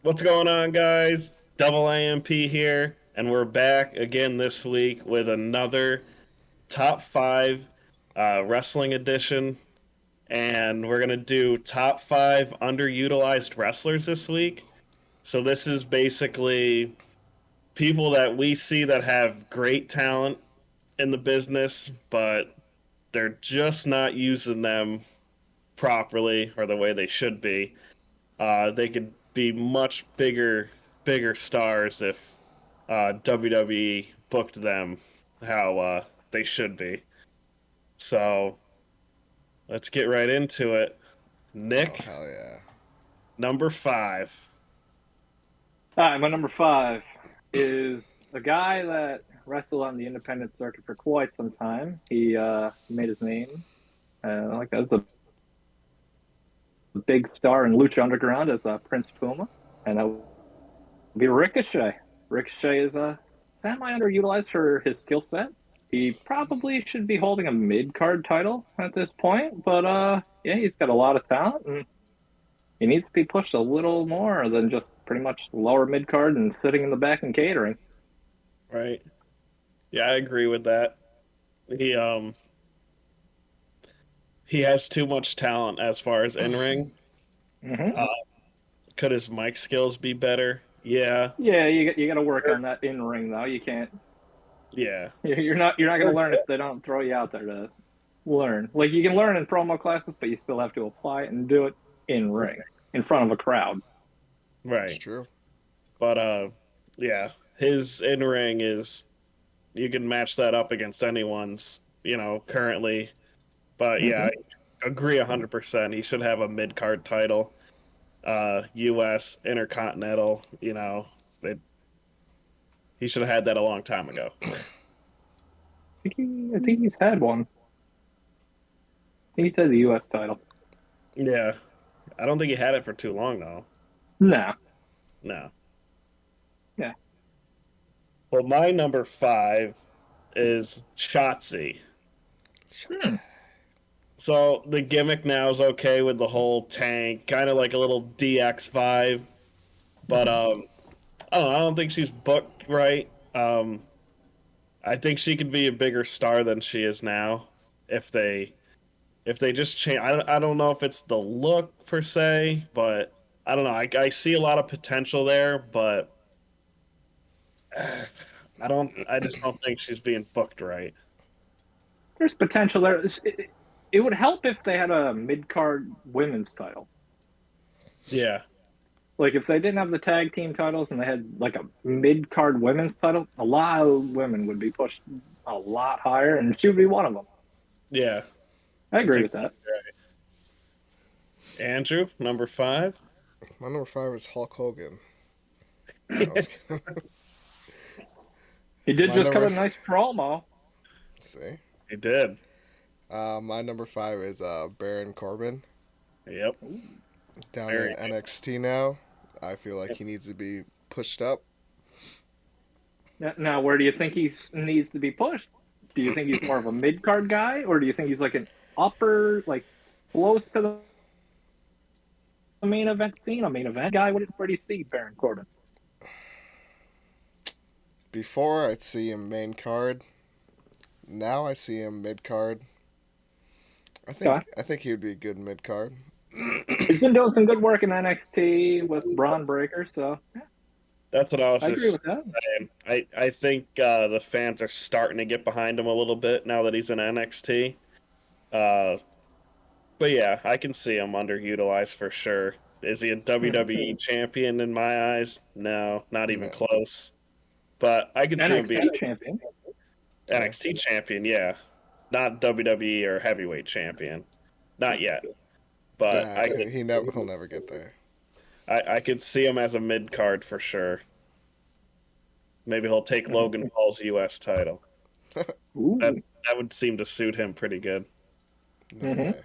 What's going on, guys? Double AMP here, and we're back again this week with another top five wrestling edition. And we're going to do top five underutilized wrestlers this week. So, this is basically people that we see that have great talent in the business, but they're just not using them properly or the way they should be. They could be much bigger stars if WWE booked them how they should be. So let's get right into it. Oh, Nick, hell yeah. number five. All right, my number five is a guy that wrestled on the independent circuit for quite some time. He made his name, like as a big star in Lucha Underground as Prince Puma, and that would be Ricochet. Ricochet is semi underutilized for his skill set. He probably should be holding a mid card title at this point, but yeah, he's got a lot of talent and he needs to be pushed a little more than just pretty much lower mid card and sitting in the back and catering. Right? Yeah, I agree with that. He he has too much talent as far as in ring. Mm-hmm. Uh, could his mic skills be better? Yeah, Yeah, you got to work on that in ring though. You can't. yeah, You're not going to learn if they don't throw you out there to learn. Like you can learn in promo classes, but you still have to apply it and do it in ring in front of a crowd. It's right. true. But yeah, his in ring is you can match that up against anyone's, currently. But yeah, Mm-hmm. I agree 100%. He should have a mid card title, U.S. Intercontinental. He should have had that a long time ago. I think he's had one. I think he's had the U.S. title. Yeah, I don't think he had it for too long though. No. No. Yeah. Well, my number five is Shotzi. Shut Hmm. So the gimmick now is okay with the whole tank, kind of like a little DX vibe. But I don't know. I don't think she's booked right. I think she could be a bigger star than she is now if they just change. I don't know if it's the look per se, but I don't know. I see a lot of potential there, but I just don't think she's being booked right. There's potential there. It would help if they had a mid card women's title. Yeah, Like if they didn't have the tag team titles and they had like a mid card women's title, a lot of women would be pushed a lot higher, and she would be one of them. yeah. I That's agree with exactly that. right. Andrew, number five. My number five is Hulk Hogan. No, He He did my just cut number. a nice promo. See. did. My number five is Baron Corbin. Yep. Down Very in nice. NXT now. I feel like he needs to be pushed up. Now, where do you think he needs to be pushed? Do you think he's more of a mid card guy, or do you think he's like an upper, like close to the main event scene, a main event guy? Where do you see Baron Corbin? Before I'd see him main card. Now I see him mid card. I Okay. think I think he would be a good mid card. He's been doing some good work in NXT with Braun Breaker, so yeah, That's what I was I agree just with that. saying. I think the fans are starting to get behind him a little bit now that he's in NXT. Uh, but yeah, I can see him underutilized for sure. Is he a Hmm. WWE champion in my eyes? No, not even No. close. But I can see him being NXT champion. Yeah. NXT champion, yeah. Not WWE or heavyweight champion. Not yet. But Yeah, he'll never get there. I could see him as a mid card for sure. Maybe he'll take Hmm. Logan Paul's US title. That Ooh. that would seem to suit him pretty good. No Hmm. way.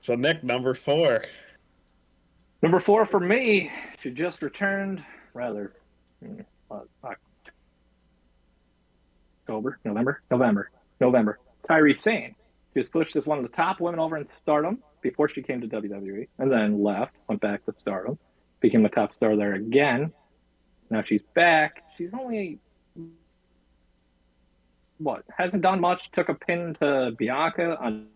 So Nick, number four. Number four for me, she just returned, rather, uh, November. Tyree Sane. She was pushed as one of the top women over in Stardom before she came to WWE, and then left, went back to Stardom. became a top star there again. Now she's back. She's only what hasn't done much. Took a pin to Bianca on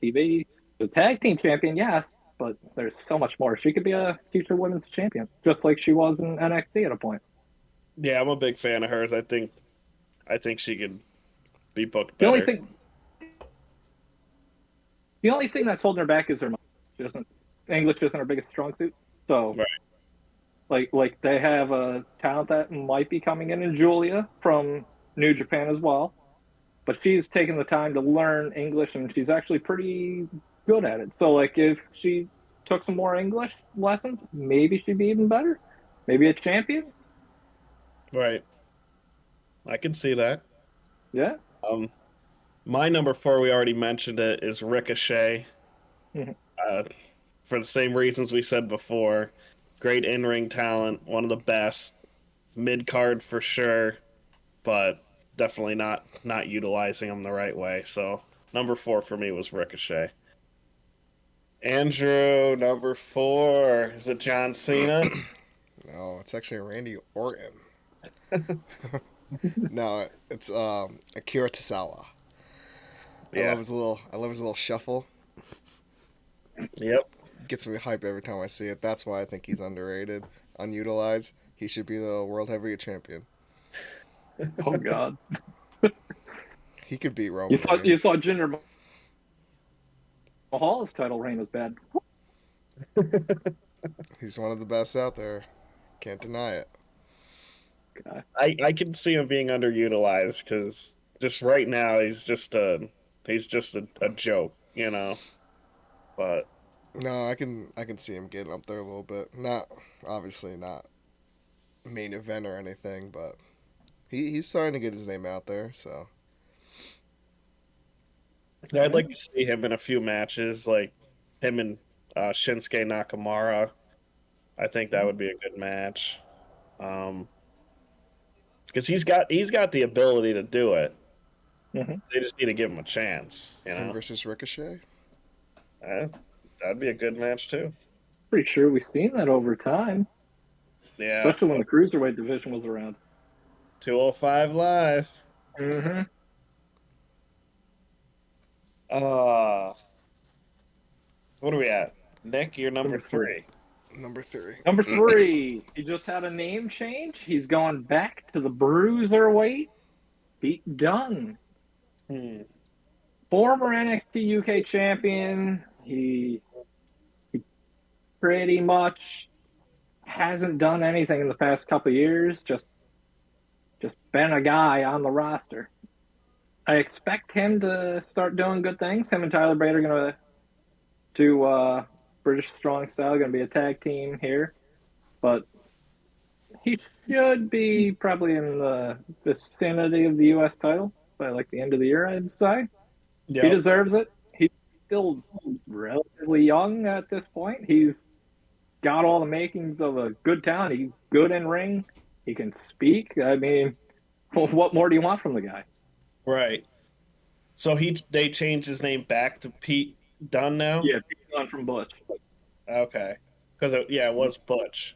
TV. The tag team champion, yes, but there's so much more. She could be a future women's champion, just like she was in NXT at a point. Yeah, I'm a big fan of hers. I think she could be booked The only better. thing, the only thing that's holding her back is her mom. She doesn't English isn't her biggest strong suit. So Right. like they have a talent that might be coming in Julia from New Japan as well. But she's taken the time to learn English and she's actually pretty good at it. So like if she took some more English lessons, maybe she'd be even better. Maybe a champion. Right. I can see that. Yeah. Um, my number four, we already mentioned it, is Ricochet. Mhm. Uh, for the same reasons we said before. Great in-ring talent, one of the best. Mid card for sure, but definitely not utilizing him the right way. So number four for me was Ricochet. Andrew, number four. Is it John Cena? No, it's actually Randy Orton. No, it's Akira Tozawa. Yeah. I love his little shuffle. Yep. Gets me hype every time I see it. That's why I think he's underrated, unutilized. He should be the world heavyweight champion. Oh God. He could beat You Roman thought you Reigns. thought Jinder Mahal's title reign was bad. He's one of the best out there. Can't deny it. God. I can see him being underutilized because just right now he's just a joke, you know. But No, I can see him getting up there a little bit. Not obviously not main event or anything, but he's starting to get his name out there. So I'd Yeah. like to see him in a few matches, like him and Shinsuke Nakamura. I think that would be a good match. Because he's got the ability to do it. Mm-hmm. They just need to give him a chance, you him know. versus Ricochet. Uh, that'd be a good match too. Pretty sure we've seen that over time, Yeah, especially when the cruiserweight division was around. 205 live. Mm-hmm. Uh, what are we at? Nick, you're number Number three. three. Number three. Number three. He just had a name change. He's going back to the bruiserweight. Pete Dunne, Hmm. former NXT UK champion. He pretty much hasn't done anything in the past couple of years. Just been a guy on the roster. I expect him to start doing good things. Him and Tyler Bate are gonna do British Strong Style, gonna be a tag team here. But he should be probably in the vicinity of the US title by like the end of the year, I'd say. He Yep. deserves it. He's still relatively young at this point. He's got all the makings of a good talent. He's good in ring. He can speak. I mean, what more do you want from the guy? Right. So they changed his name back to Pete Dunne now. Yeah, he's on from Butch. Okay. Because it was Butch.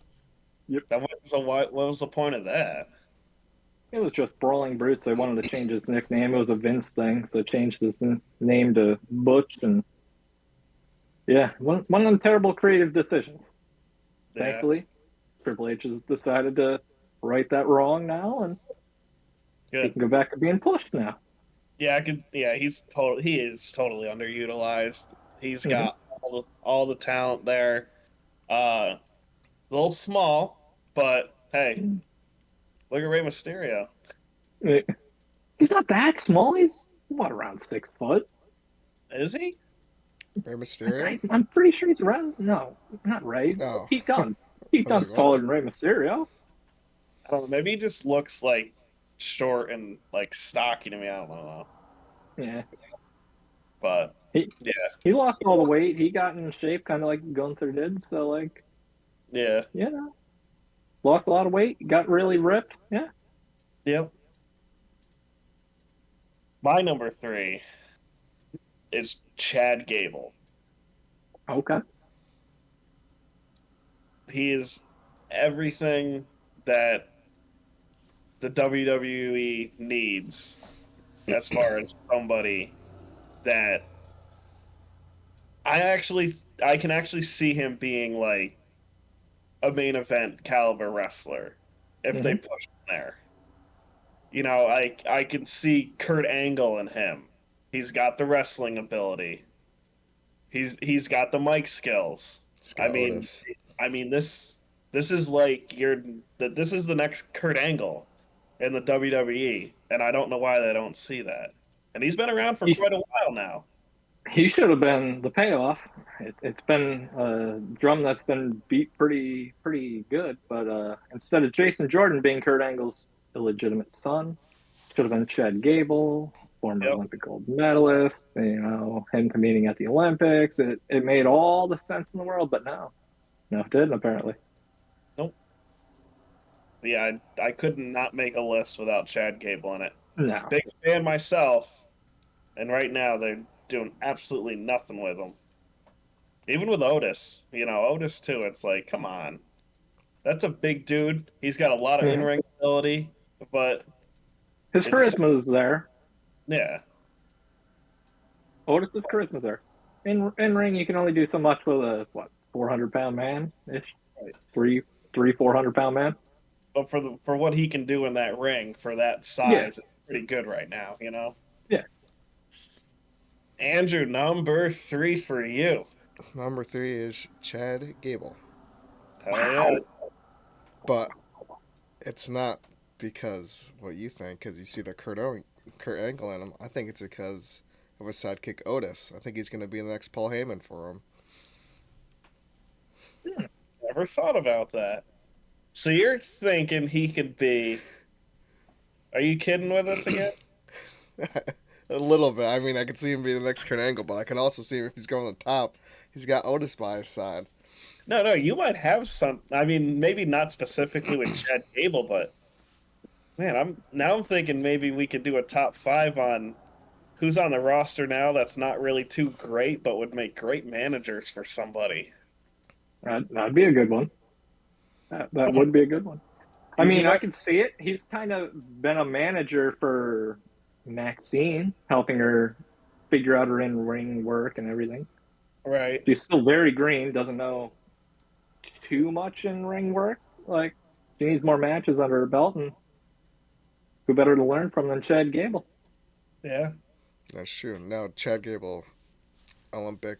Yep. So what was the point of that? It was just Brawling Brutes. They wanted to change his nickname. It was a Vince thing, so changed his name to Butch. And yeah, one of them terrible creative decisions. Yeah. Thankfully, Triple H has decided to right that wrong now, and he Good. can go back to being pushed now. Yeah, I could. Yeah, he is totally underutilized. He's Mm-hmm. got all the talent there. A little small, but hey, look at Rey Mysterio. He's not that small. He's what around 6 foot. Is he? Rey Mysterio. I'm pretty sure he's around. No, not Ray. Oh, Pete Dunne. I Pete was like, Dunne's what? taller than Rey Mysterio. I don't know. Maybe he just looks like short and like stocky to me. I don't know. Yeah, But he yeah, he lost all the weight. He got in shape, kind of like Gunther did. So like, yeah, you know, lost a lot of weight. Got really ripped. Yeah. yep. My number three is Chad Gable. Okay. He is everything that the WWE needs as far as somebody that I can actually see him being like a main event caliber wrestler if they Hmm. push him there. I can see Kurt Angle in him. He's got the wrestling ability. He's got the mic skills. He's I got mean, Otis. this is like this is the next Kurt Angle in the WWE, and I don't know why they don't see that. And he's been around for He quite a while now. he should have been the payoff. It's been a drum that's been beat pretty good, but instead of Jason Jordan being Kurt Angle's illegitimate son, should have been Chad Gable, former Yep. Olympic gold medalist. Him competing at the Olympics. It made all the sense in the world, but no, it didn't apparently. Nope. Yeah, I couldn't not make a list without Chad Gable in it. No. Big fan myself, and right now they're doing absolutely nothing with him. Even with Otis, Otis too. It's like, come on, that's a big dude. He's got a lot of in Mhm. ring ability, but His it just charisma is there. yeah, Otis's charisma is there. In ring, you can only do so much with a 400 pound man ish, right. three 400 pound man. But for what he can do in that ring for that Yeah, size, it's pretty good right now. yeah. Andrew, number three for you. Number three is Chad Gable, Hell yeah. Wow. but it's not because what you think, because you see the Kurt Angle in him. I think it's because of his sidekick Otis. I think he's going to be the next Paul Heyman for him. Never thought about that. So you're thinking he could be? Are you kidding with us again? A little bit. I mean, I could see him being the next Kurt Angle, but I can also see him if he's going to the top. He's got Otis by his side. No, no, you might have some. I mean, maybe not specifically with Chad Gable, but man, I'm thinking maybe we could do a top five on who's on the roster now that's not really too great, but would make great managers for somebody. That'd be a good one. That Come on, would be a good one. I you mean, I might could see it. He's kind of been a manager for Maxine, helping her figure out her in ring work and everything. right. She's still very green, doesn't know too much in ring work. Like, she needs more matches under her belt, and who better to learn from than Chad Gable? Yeah, That's true. Now, Chad Gable, Olympic,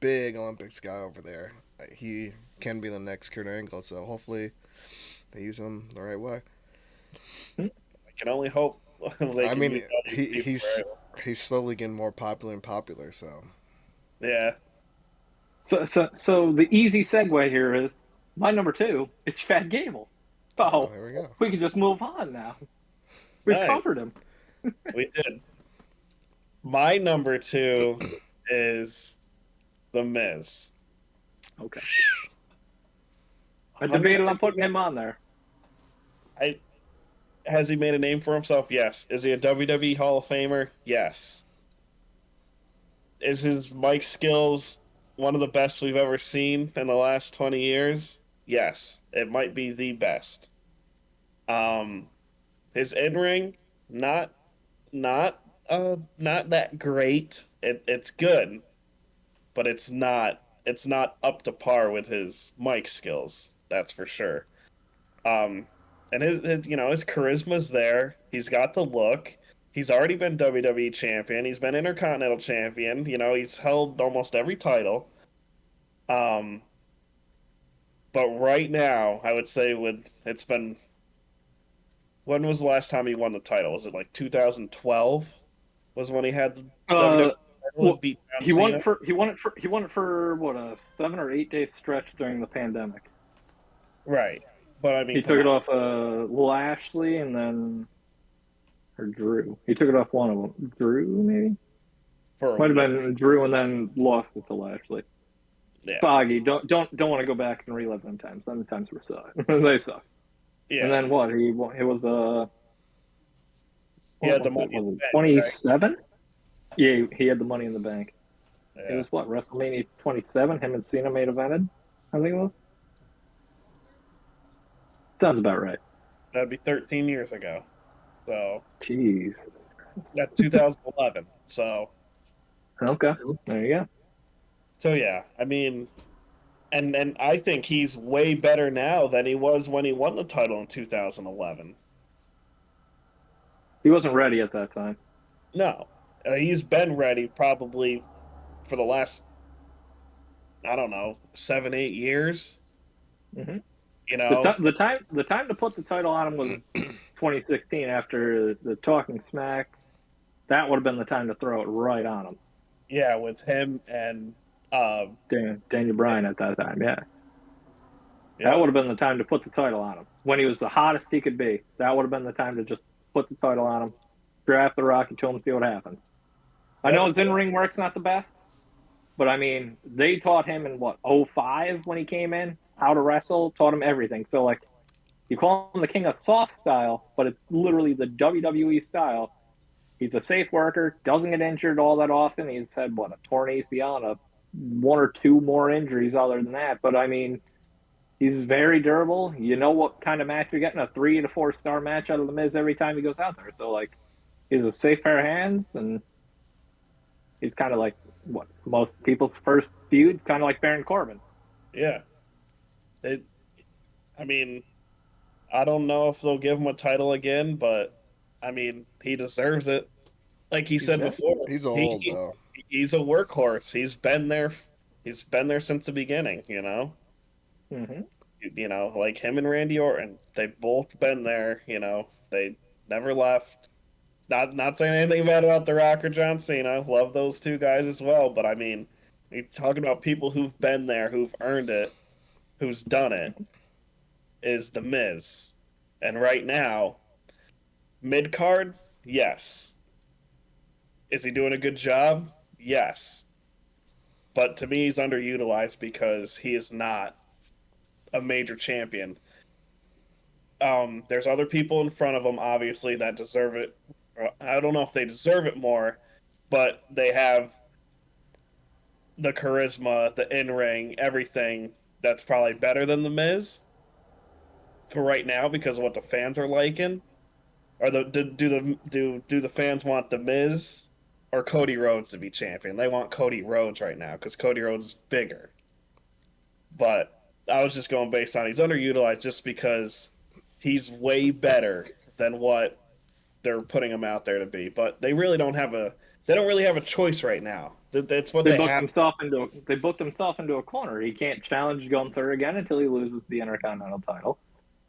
big Olympics guy over there. He can be the next Kurt Angle, so hopefully they use him the right way. I can only hope they I can mean, use all these he, people. he's he's slowly getting more popular and popular. So Right? Yeah. So the easy segue here is my number two is Chad Gable. oh, So there we go. we can just move on now. We've Nice. covered him. We did. My number two is The Miz. Okay. I debated on 100%. putting him on there. I Has he made a name for himself? Yes. Is he a WWE Hall of Famer? Yes. Is his mic skills one of the best we've ever seen in the last 20 years? Yes. It might be the best. Um his in-ring not not that great. It's good, but it's not up to par with his mic skills. That's for sure. Um, and his charisma's there. He's got the look. He's already been WWE champion. He's been Intercontinental champion. He's held almost every title. Um, but right now, I would say it's been when was the last time he won the title? Was it like 2012? Was when he had the Uh, WWE title well, and beat John Cena? he won it for what, a 7 or 8 day stretch during the pandemic. Right. But I mean, He come took it on. off Lashley and then or Drew. He took it off one of them. Drew maybe For might have yeah, been Drew and then lost it to Lashley. yeah, Foggy. Don't want to go back and relive them times. Them times were suck. They suck. And yeah. then what? He was He what had the was money it? in Was the it bank, right? 27? Yeah, he had the money in the bank. It Yeah. was what, WrestleMania 27. Him and Cena main evented. I think it was. Sounds about right. That'd be 13 years ago. So Jeez. that's 2011. Okay. There you go. So yeah, I mean, and I think he's way better now than he was when he won the title in 2011. He wasn't ready at that time. No, he's been ready probably for the last, I don't know, 7, 8 years. Hmm. You know, The time to put the title on him was 2016 after the talking smack. That would have been the time to throw it right on him. yeah, with him and Daniel Bryan at that time. Yeah. That yep, would have been the time to put the title on him. When he was the hottest he could be, that would have been the time to just put the title on him, draft the Rocky to him, see what happens. I know yep, his in ring work's not the best, but I mean, they taught him in what, '05 when he came in, how to wrestle, taught him everything. So, like, you call him the king of soft style, but it's literally the WWE style. He's a safe worker, doesn't get injured all that often. He's had, what, a torn ACL and one or two more injuries other than that. But I mean, he's very durable. You know what kind of match you're getting, a 3 to 4 star match out of The Miz every time he goes out there. So, like, he's a safe pair of hands, and he's kind of like what most people's first feud, kind of like Baron Corbin. yeah. It, I mean, I don't know if they'll give him a title again, but I mean, he deserves it. Like he said He's Yeah. before, he's he, old he though. he's a workhorse. He's been there. He's been there since the beginning. Mm-hmm. Like him and Randy Orton, they've both been there. They never left. Not saying anything bad about The Rock or John Cena. Love those two guys as well. But I mean, you're talking about people who've been there, who've earned it, who's done it, is The Miz. And right now, mid card, yes. Is he doing a good job? Yes. But to me, he's underutilized because he is not a major champion. There's other people in front of him, obviously, that deserve it. I don't know if they deserve it more, but they have the charisma, the in ring, everything that's probably better than the Miz for right now because of what the fans are liking. Or do the fans want the Miz or Cody Rhodes to be champion? They want Cody Rhodes right now because Cody Rhodes is bigger. But I was just going based on he's underutilized just because he's way better than what they're putting him out there to be. But they don't really have a choice right now. That's what They they booked have. himself into a corner. He can't challenge Gunther again until he loses the Intercontinental title.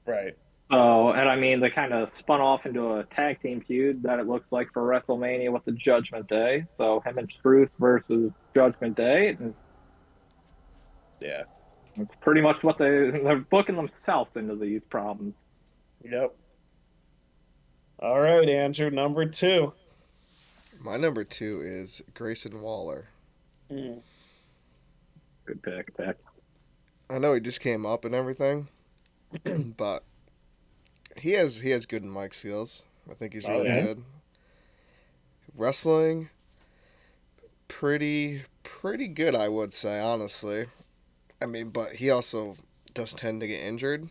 Right. So, and I mean, they kind of spun off into a tag team feud that it looks like for WrestleMania with the Judgment Day. So him and Truth versus Judgment Day. And Yeah. it's pretty much what they're booking themselves into these problems. Yep. All right, Andrew, number two. My number two is Grayson Waller. Mm. Good pick. I know he just came up and everything, but he has good mic skills. I think he's Oh really yeah. good. Wrestling, pretty good, I would say, honestly. I mean, but he also does tend to get injured.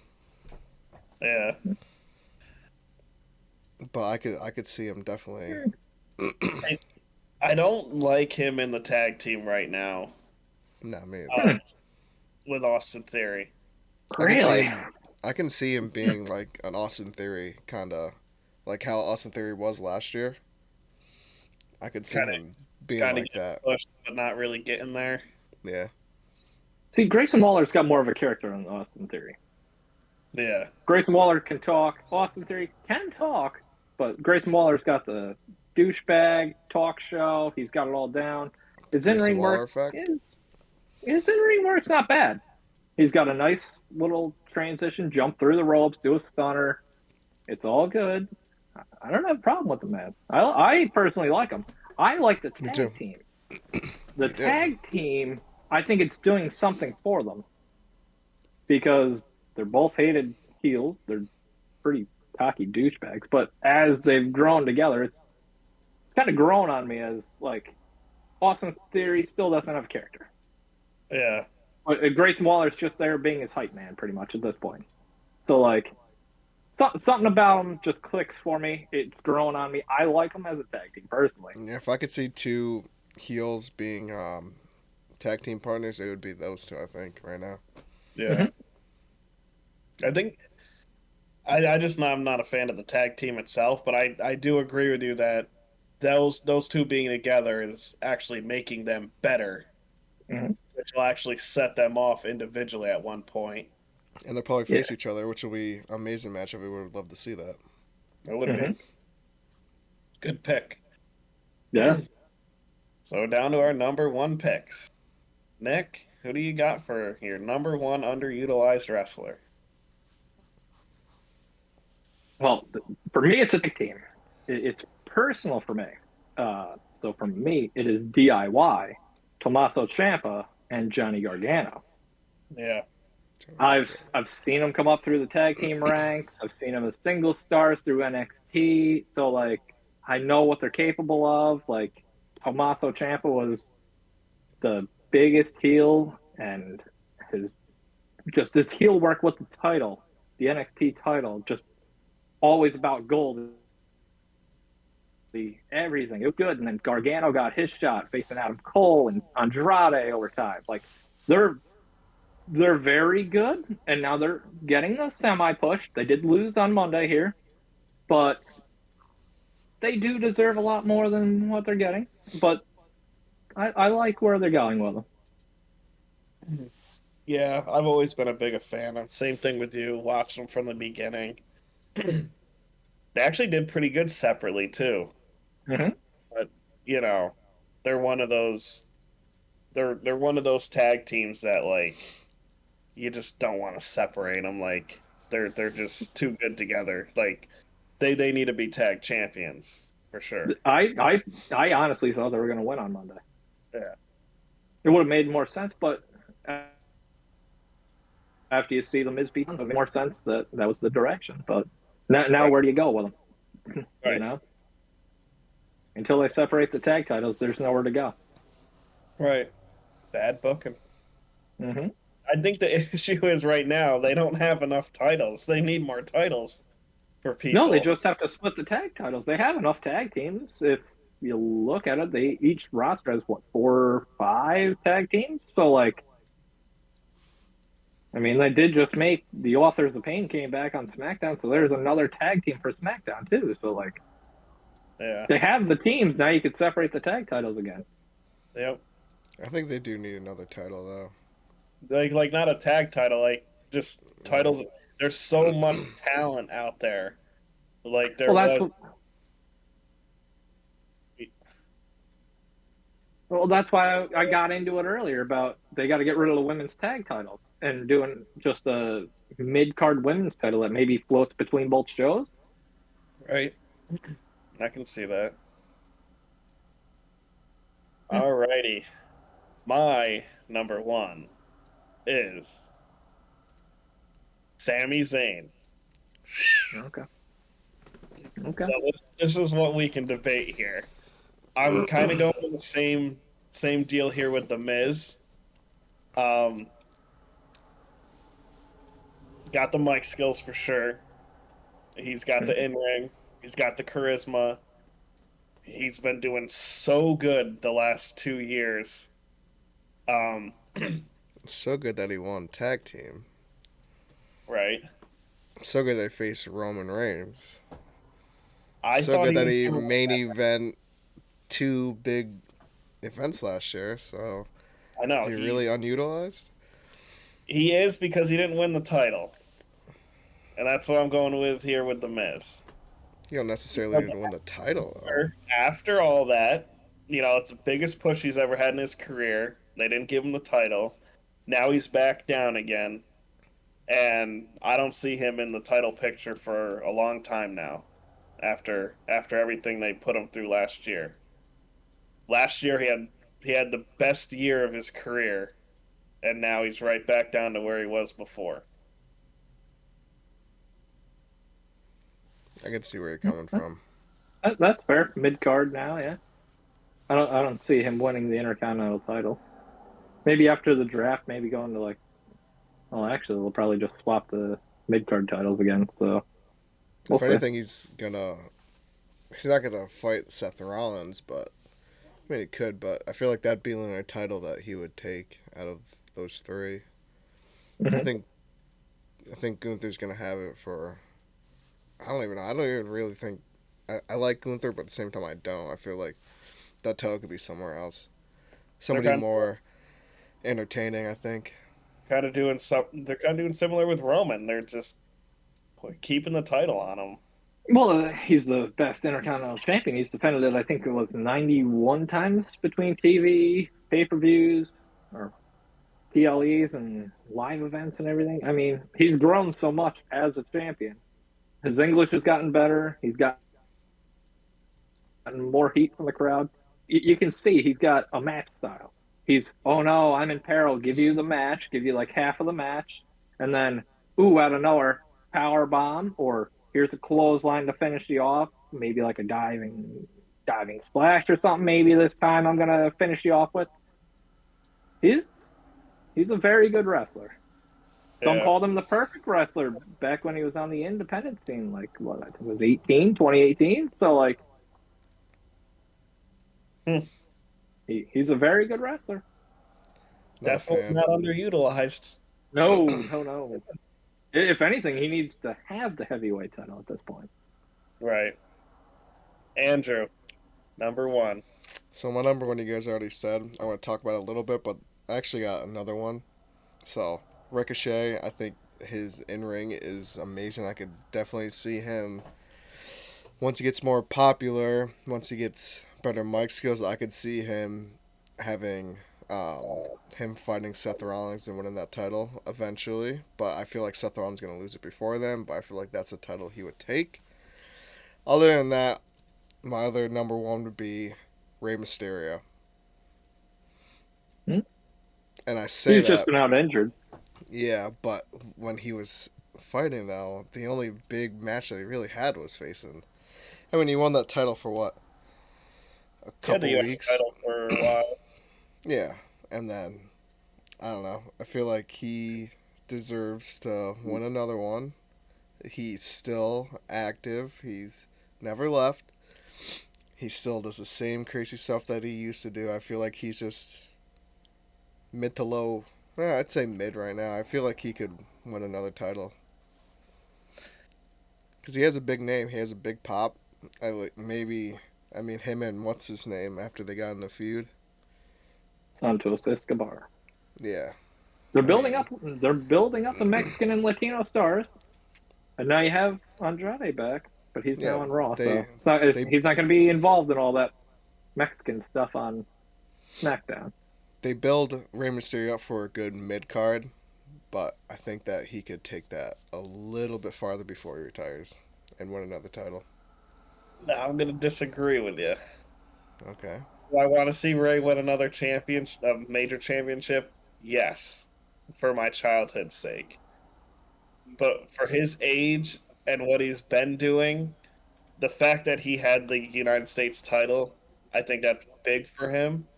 Yeah. But I could see him definitely. I, I don't like him in the tag team right now. Not me either. Hmm, Um, with Austin Theory. I could see really? him. I can see him being like an Austin Theory kind of, like how Austin Theory was last year. I could see Kind of him being kind of like getting that. pushed, but not really getting there. Yeah. See, Grayson Waller's got more of a character than Austin Theory. Yeah. Grayson Waller can talk. Austin Theory can talk, but Grayson Waller's got the douchebag talk show. He's got it all down. His in Grayson ring Waller work effect. is his in ring work's not bad. He's got a nice little transition, jump through the ropes, do a stunner. It's all good. I don't have a problem with the man. I personally like him. I like the Me too. tag team. The You do. tag team, I think it's doing something for them because they're both hated heels. They're pretty cocky douchebags, but as they've grown together, it's kind of grown on me as like Austin Theory still doesn't have a character. Yeah. Grayson Waller's just there being his hype man pretty much at this point. So like something about them just clicks for me. It's growing on me. I like them as a tag team personally. Yeah, if I could see two heels being tag team partners, it would be those two. I think right now. Yeah, Hmm. I think I just not, I'm not a fan of the tag team itself, but I do agree with you that those two being together is actually making them better, Hmm. which will actually set them off individually at one point. And they'll probably Yeah. face each other, which will be an amazing matchup. We would love to see that. It would Hmm. be good pick. Yeah. So down to our number one picks. Nick, who do you got for your number one underutilized wrestler? Well, for me, it's a tag team. It's personal for me. So for me, it is DIY, Tommaso Ciampa, and Johnny Gargano. Yeah, I've seen them come up through the tag team ranks. I've seen them as single stars through NXT. So like I know what they're capable of. Like Tommaso Ciampa was the biggest heel, and his just this heel work with the title, the NXT title, just always about gold. The everything it was good, and then Gargano got his shot facing Adam Cole and Andrade over time. Like they're they're very good, and now they're getting the semi push. They did lose on Monday here, but they do deserve a lot more than what they're getting. But I like where they're going with them. yeah. I've always been a big fan of. Same thing with you. Watched them from the beginning. They actually did pretty good separately too. Mm-hmm. But you know, they're one of those. They're one of those tag teams that like you just don't want to separate them. Like they're just too good together. Like they need to be tag champions for sure. I honestly thought they were going to win on Monday. Yeah. It would have made more sense, but after you see the Miz beat them, it made more sense that that was the direction. But now Right. where do you go with them? You Right. know, until they separate the tag titles, there's nowhere to go. Right. Bad booking. Mm-hmm. I think the issue is right now they don't have enough titles. They need more titles for No, they people. just have to split the tag titles. They have enough tag teams. If you look at it, they each roster has what 4 or 5 tag teams. So like, I mean, they did just make the Authors of Pain came back on SmackDown, so there's another tag team for SmackDown too. So like, Yeah. they have the teams now. You could separate the tag titles again. Yep. I think they do need another title though. Like not a tag title, like just titles. There's so much talent out there. Like there Well, that's was. what. Well, that's why I got into it earlier about they got to get rid of the women's tag titles and doing just a mid card women's title that maybe floats between both shows. Right. I can see that. Alrighty. My number one is Sami Zayn. Okay. Okay. So this is what we can debate here. I'm kind of going with the same deal here with the Miz. Um, got the mic skills for sure. He's got the in ring. He's got the charisma. He's been doing so good the last 2 years. Um, It's so good that he won tag team. right. So good they faced Roman Reigns. I So thought good he that was he doing main event two big events last year. So I is know he really unutilized? he is because he didn't win the title, and that's what I'm going with here with the Miz. He don't necessarily Because need to win the title though. after all that, it's the biggest push he's ever had in his career. They didn't give him the title. Now he's back down again, and I don't see him in the title picture for a long time now. After everything they put him through last year. Last year he had the best year of his career, and now he's right back down to where he was before. I can see where you're coming from. That's fair. Mid card now, yeah. I don't see him winning the Intercontinental title. Maybe after the draft, maybe going to like. Well, actually, they'll probably just swap the mid card titles again. So We'll If see. anything, he's not gonna fight Seth Rollins, but I mean he could. But I feel like that'd be another title that he would take out of those three. I Mm-hmm. think I think Gunther's gonna have it for. I don't even know. I don't even really think. I like Gunther, but at the same time I don't. I feel like that title could be somewhere else. They're Somebody more entertaining. I think. kind of doing something. They're kind of doing similar with Roman. They're just keeping the title on him. Well, he's the best Intercontinental Champion. He's defended it, I think it was 91 times between TV, pay per views, or PLEs, and live events and everything. I mean, he's grown so much as a champion. His English has gotten better. He's gotten more heat from the crowd. You can see he's got a match style. He's, oh no, I'm in peril. Give you the match, give you like half of the match, and then, ooh, out of nowhere, power bomb, or here's a clothesline to finish you off. Maybe like a diving splash or something. Maybe this time I'm gonna finish you off with. He's he's a very good wrestler. Some Yeah. called him the perfect wrestler back when he was on the independent scene, like what I think it was 18, 2018. So like Hmm. he's a very good wrestler. Not a Definitely fan. not underutilized. No, no, no. If anything, he needs to have the heavyweight title at this point. Right. Andrew, number one. So my number one, you guys already said. I want to talk about it a little bit, but I actually got another one. So Ricochet, I think his in ring is amazing. I could definitely see him once he gets more popular, once he gets better mic skills. I could see him having him fighting Seth Rollins and winning that title eventually. But I feel like Seth Rollins is gonna lose it before then. But I feel like that's a title he would take. Other than that, my other number one would be Rey Mysterio. Hmm? And I say He's just that, been out injured. yeah, but when he was fighting, though, the only big match that he really had was facing. I mean, he won that title for what? A He had the couple U.S. weeks? title for a while. Yeah. And then, I don't know. I feel like he deserves to win another one. He's still active. He's never left. He still does the same crazy stuff that he used to do. I feel like he's just mid to low. I'd say mid right now. I feel like he could win another title because he has a big name. He has a big pop. Maybe. I mean, him and what's his name after they got in the feud. Santos Escobar. Yeah. They're I building mean, up. They're building up the Mexican and Latino stars, and now you have Andrade back, but he's yeah. now on Raw, They so they he's not going to be involved in all that Mexican stuff on SmackDown. they build Rey Mysterio up for a good mid card, but I think that he could take that a little bit farther before he retires and win another title. No, I'm going to disagree with you. Okay. Do I want to see Ray win another championship, a major championship? Yes, for my childhood's sake. But for his age and what he's been doing, the fact that he had the United States title, I think that's big for him.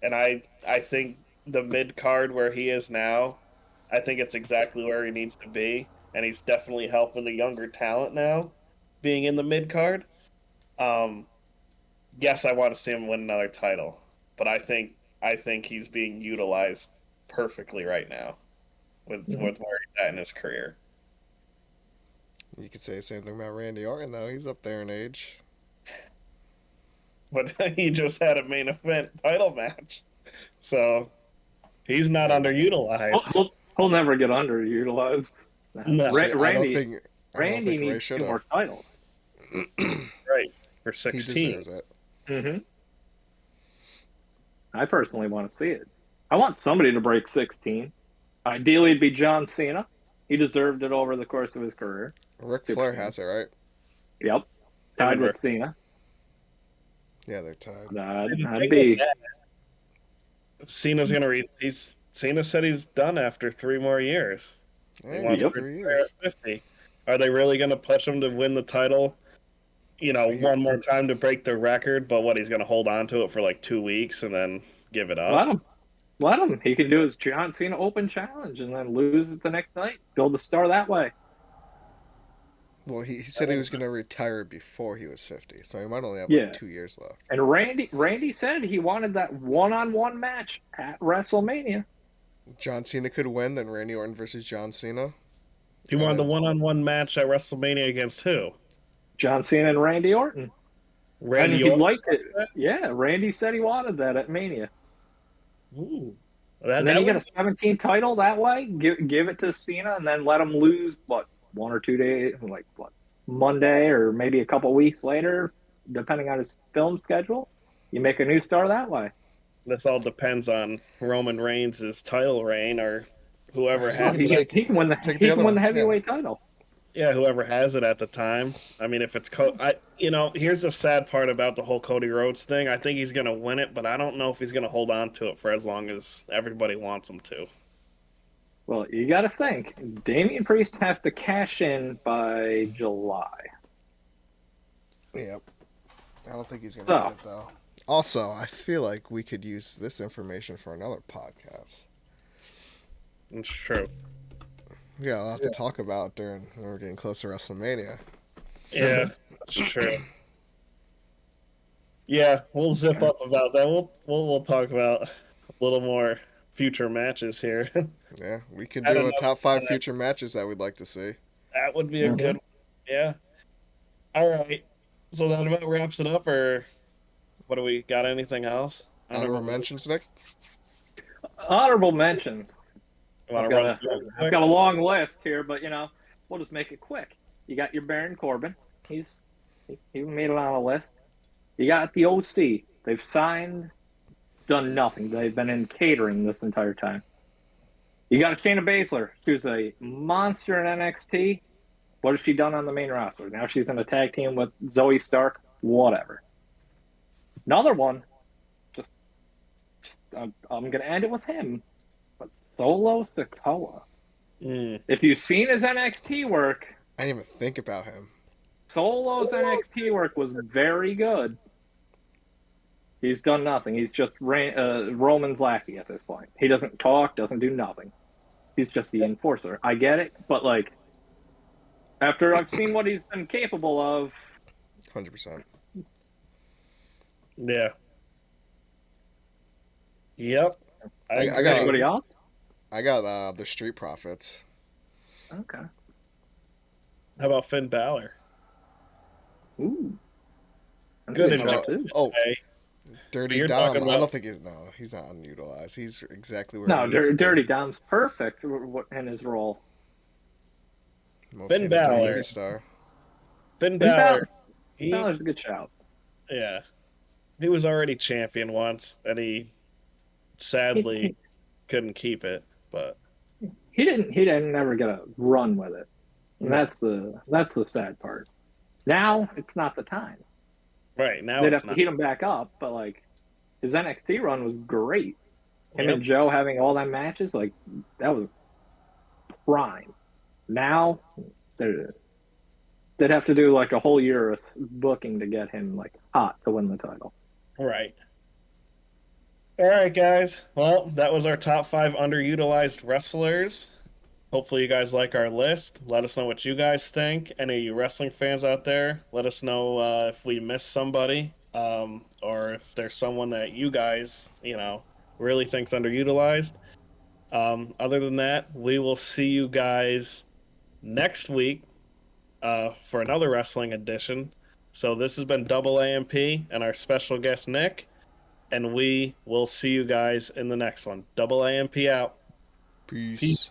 And I think the mid card where he is now, I think it's exactly where he needs to be, and he's definitely helping the younger talent now, being in the mid card. Um, yes, I want to see him win another title, but I think he's being utilized perfectly right now Mhm. with where he's at in his career. You could say the same thing about Randy Orton, though. He's up there in age. But he just had a main event title match, so he's not And He'll, underutilized. he'll, he'll never get underutilized. No, see, I don't Randy think Ray needs should two have. more titles. right for He 16. deserves it. Hmm. I personally want to see it. I want somebody to break 16. Ideally, it'd be John Cena. He deserved it over the course of his career. Ric Super Flair fan. has it, right? Yep, Him tied and with Rick. Cena. Yeah, they're tied. The That'd thing with be. that, Cena's gonna read. He's Cena said he's done after 3 more years. He Yeah, he wants Yep. took to three retire years. at 50. Are they really gonna push him to win the title? He, One more time to break the record, but what he's gonna hold on to it for like 2 weeks and then give it Let up? him. Let him. He can do his John Cena Open Challenge and then lose it the next night. Build the star that way. Well, he I said he think was going to retire before he was 50, so he might only have like Yeah. 2 years left. And Randy said he wanted that one-on-one match at WrestleMania. John Cena could win, then Randy Orton versus John Cena, he and wanted the then one-on-one match at WrestleMania against who? John Cena and Randy Orton. And Randy he Orton. liked it. Yeah, Randy said he wanted that at Mania. Ooh, And then that you get would a 17 title that way. Give it to Cena, and then let him lose what 1 or 2 days, like what Monday or maybe a couple weeks later, depending on his film schedule. You make a new star that way. this all depends on Roman Reigns' title reign or whoever he Oh, has could it. take take the he can other win one. the Yeah, heavyweight title. Yeah, whoever has it at the time. I mean, if it's here's the sad part about the whole Cody Rhodes thing. I think he's gonna win it, but I don't know if he's gonna hold on to it for as long as everybody wants him to. Well, you got to think. Damian Priest has to cash in by July. yeah. I don't think he's going to win So, it though. Also, I feel like we could use this information for another podcast. It's true. We got a lot to talk about during when we're getting close to WrestleMania. Yeah, that's true. Yeah, we'll zip up about that. We'll talk about a little more future matches here. Yeah, we could I do don't a know. top five future matches that we'd like to see. That would be a mhm. good one. Yeah. All right. So that about wraps it up, or what do we got? Anything else? Honorable Honorable mention? mentions, Nick. Honorable mentions. You want to run through it I've quick? got a long list here, but we'll just make it quick. You got your Baron Corbin. He made it on a list. You got the OC. They've signed, done nothing. They've been in catering this entire time. You got Shayna Baszler. She was a monster in NXT. What has she done on the main roster? Now she's in a tag team with Zoe Stark. Whatever. Another one. Just I'm gonna end it with him. But Solo Sikoa. Mm. If you've seen his NXT work, I didn't even think about him. Solo's NXT work was very good. He's done nothing. He's just Roman's lackey at this point. He doesn't talk, doesn't do nothing. He's just the enforcer. I get it, but like after I've seen what he's been capable of, 100%. Yeah. Yep. I I agree. got anybody else? the Street Profits. Okay. How about Finn Balor? Ooh. That's Good a How good addition. about shout, too. Hey, Dirty you're Dom? talking I don't about think he's not unutilized. He's exactly where No, he needs to be. Dirty Dom's perfect in his role. Most Finn hated Balor. WWE star. Finn Finn Balor. He Balor's a good shout. yeah. He was already champion once, and he He, sadly he, couldn't keep it. But he didn't never get a run with it. And no, that's the sad part. Now it's not the time. right now They'd it's have to not. heat him back up, but like his NXT run was great. Him Yep. and Joe having all that matches, like that was prime. Now they're- they'd have to do like a whole year of booking to get him like hot to win the title. Right. All right, guys. Well, that was our top 5 underutilized wrestlers. Hopefully, you guys like our list. Let us know what you guys think. Any of you wrestling fans out there, let us know if we missed somebody, or if there's someone that you guys, really think's underutilized. Other than that, we will see you guys next week for another wrestling edition. So this has been Double AMP and our special guest Nick, and we will see you guys in the next one. Double AMP out. Peace. Peace.